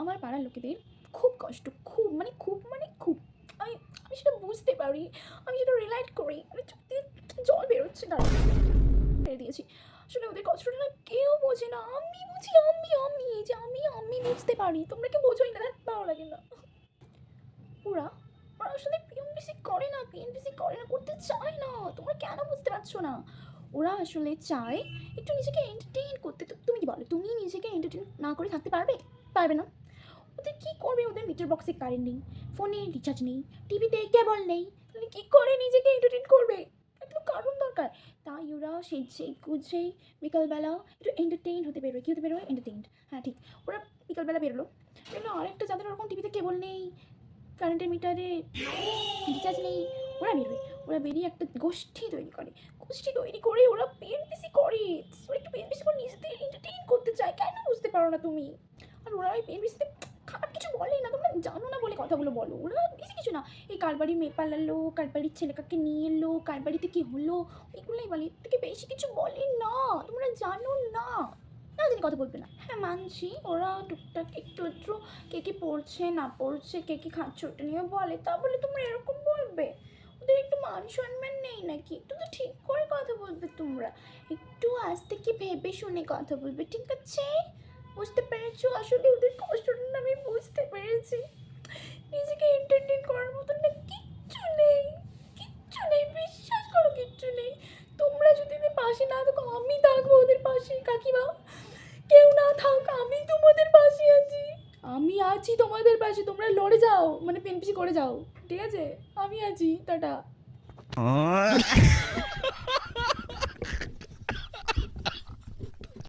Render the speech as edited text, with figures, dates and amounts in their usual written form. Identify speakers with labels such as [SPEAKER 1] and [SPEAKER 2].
[SPEAKER 1] আমার পাড়ার লোকেদের খুব কষ্ট, খুব খুব আমি আমি সেটা বুঝতে পারি, আমি সেটা রিলেট করি, মানে চোখ দিয়ে জল বেরোচ্ছে দাঁড়াও ছেড়ে দিয়েছি। আসলে ওদের কষ্টটা না কেউ বোঝে না, আমি বুঝি, আমি এই যে আমি বুঝতে পারি, তোমরা কেউ বোঝোই না, ভালো লাগে না। ওরা ওরা আসলে পিএমডিসি করে না, করতে চায় না, তোমরা কেন বুঝতে পারছো না? ওরা আসলে চায় একটু নিজেকে এন্টারটেইন করতে। তো তুমি কি বলো, তুমি নিজেকে এন্টারটেইন না করে থাকতে পারবে? পারবে না। ওদের কী করবে? ওদের মিটার বক্সে কারেন্ট নেই, ফোনে রিচার্জ নেই, টিভিতে কেবল নেই, তাহলে কী করে নিজেকে এন্টারটেইন করবে? একটা তো কারণ দরকার। তাই ওরা সেজে গুজে বিকালবেলা একটু এন্টারটেইন হতে বেরোয়। কী হতে বেরোয়? এন্টারটেইনড, হ্যাঁ ঠিক। ওরা বিকালবেলা বেরোলো, আরেকটা যাদের ওরকম টিভিতে কেবল নেই, কারেন্টের মিটারে রিচার্জ নেই, ওরা বেরোয়। ওরা বেরিয়ে একটা গোষ্ঠী তৈরি করে ওরা পিএনপিসি করে। ওরা একটু পিএনপিসি করে নিজেদের এন্টারটেইন করতে চায়, কেন বুঝতে পারো না তুমি? আর ওরা ওই পিএনপিসিতে খারাপ কিছু বলে না, তোমরা জানো না বলে কথাগুলো বলো। ওরা বেশি কিছু না, এই কার বাড়ি মেয়ে পালালো, কার বাড়ির ছেলে কাকে নিয়ে এলো, কার বাড়িতে কী হলো, এগুলোই বলে, এর থেকে বেশি কিছু বলে না। তোমরা জানো না, না জানি কথা বলবে না। হ্যাঁ মানছি, ওরা টুকটাক একটু একটু কে কী পড়ছে না পড়ছে, কে কী খাচ্ছে ওটা নিয়ে বলে, তা বলে তোমরা এরকম বলবে? ওদের একটু মান সম্মান নেই নাকি? একটু তো ঠিক করে কথা বলবে তোমরা, একটু আজ থেকে ভেবে শুনে কথা বলবে, ঠিক আছে? বুঝতে পেরেছো? আসলে ওদের কষ্টটা না আমি বুঝতে পেরেছি। নিজেকে এন্টারটেইন করার মতন না কিচ্ছু নেই, কিচ্ছু নেই, বিশ্বাস করো কিচ্ছু নেই। তোমরা যদি এদের পাশে না থাকো, আমি থাকবো ওদের পাশে। কাকিমা, কেউ না থাক, আমি তোমাদের পাশে আছি, আমি আছি তোমাদের পাশে। তোমরা লড়ে যাও, মানে পেনপিসি করে যাও, ঠিক আছে? আমি আছি, টাটা।